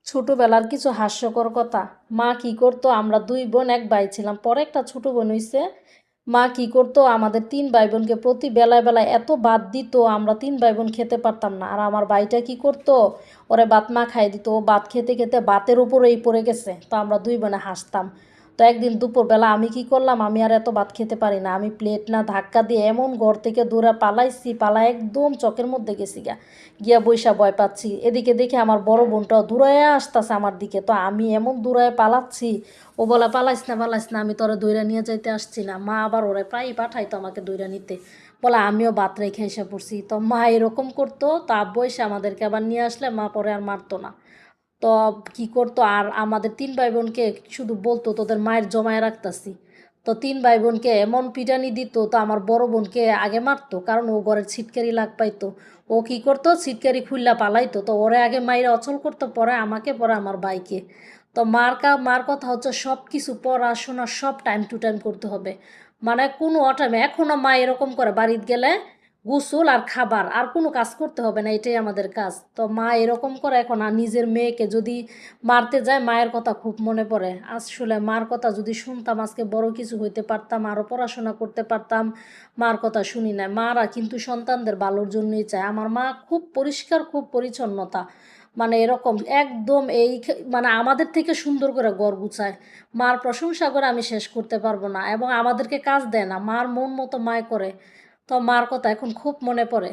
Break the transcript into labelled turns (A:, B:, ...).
A: ছোটবেলার কিছু হাস্যকর কথা। মা কি করতো, আমরা দুই বোন এক ভাই ছিলাম, পরে একটা ছোট বোন হইছে। মা কি করতো, আমাদের তিন ভাই বোনকে প্রতি বেলায় বেলায় এত ভাত দিত, আমরা তিন ভাই বোন খেতে পারতাম না। আর আমার ভাইটা কি করতো, ওরে ভাত মা খাই দিত, ও ভাত খেতে খেতে ভাতের উপরেই পড়ে গেছে। তো আমরা দুই বোনে হাসতাম। তো একদিন দুপুরবেলা আমি কি করলাম, আমি আর এত ভাত খেতে পারি না, আমি প্লেট না ধাক্কা দিয়ে এমন ঘর থেকে দৌড়া পালাইছি, পালা একদম চকের মধ্যে গেছি গা। গিয়া বইসা ভয় পাচ্ছি, এদিকে দেখে আমার বড় বোনটাও দূরায় আসতেছে আমার দিকে। তো আমি এমন দূরায় পালাচ্ছি, ও বলে পালাইস না, আমি তোরা দইরা নিয়ে যাইতে আসছি না। মা আবার ওরে প্রায়ই পাঠাইতো আমাকে দইরা নিতে। বলে আমিও ভাত রেখে এসে পড়ছি। তো মা এরকম করতো, তো আব্বু এসে আমাদেরকে আবার নিয়ে আসলে মা পরে আর মারতো না। তো কি করতো, আর আমাদের তিন ভাই বোনকে শুধু বলতো তোদের মায়ের জমায় রাখতাছি। তো তিন ভাই বোনকে এমন পিটানি দিত, তো আমার বড় বোনকে আগে মারতো, কারণ ও ঘরের ছিটকারি লাগ পাইতো। ও কি করতো, ছিটকারি খুললা পালাইতো। তো ওরে আগে মাইরা অচল করতো, পরে আমাকে, পরে আমার ভাইকে। তো মার কথা হচ্ছে সব কিছু পড়াশোনা সব টাইম টু টাইম করতে হবে। মানে কোনো অটাইমে এখনও মা এরকম করে, বাড়িতে গেলে গোসল আর খাবার, আর কোনো কাজ করতে হবে না, এটাই আমাদের কাজ। তো মা এরকম করে এখন, আর নিজের মেয়েকে যদি মারতে যায় মায়ের কথা খুব মনে পড়ে। আসলে মার কথা যদি শুনতাম আজকে বড় কিছু হইতে পারতাম, আরও পড়াশোনা করতে পারতাম। মার কথা শুনি না, মারা কিন্তু সন্তানদের ভালোর জন্যই চায়। আমার মা খুব পরিষ্কার, খুব পরিচ্ছন্নতা, মানে এরকম একদম মানে আমাদের থেকে সুন্দর করে ঘর গুছায়। মার প্রশংসা করে আমি শেষ করতে পারবো না, এবং আমাদেরকে কাজ দেয় না, মার মন মতো মায় করে। তো মার কথা এখন খুব মনে পড়ে।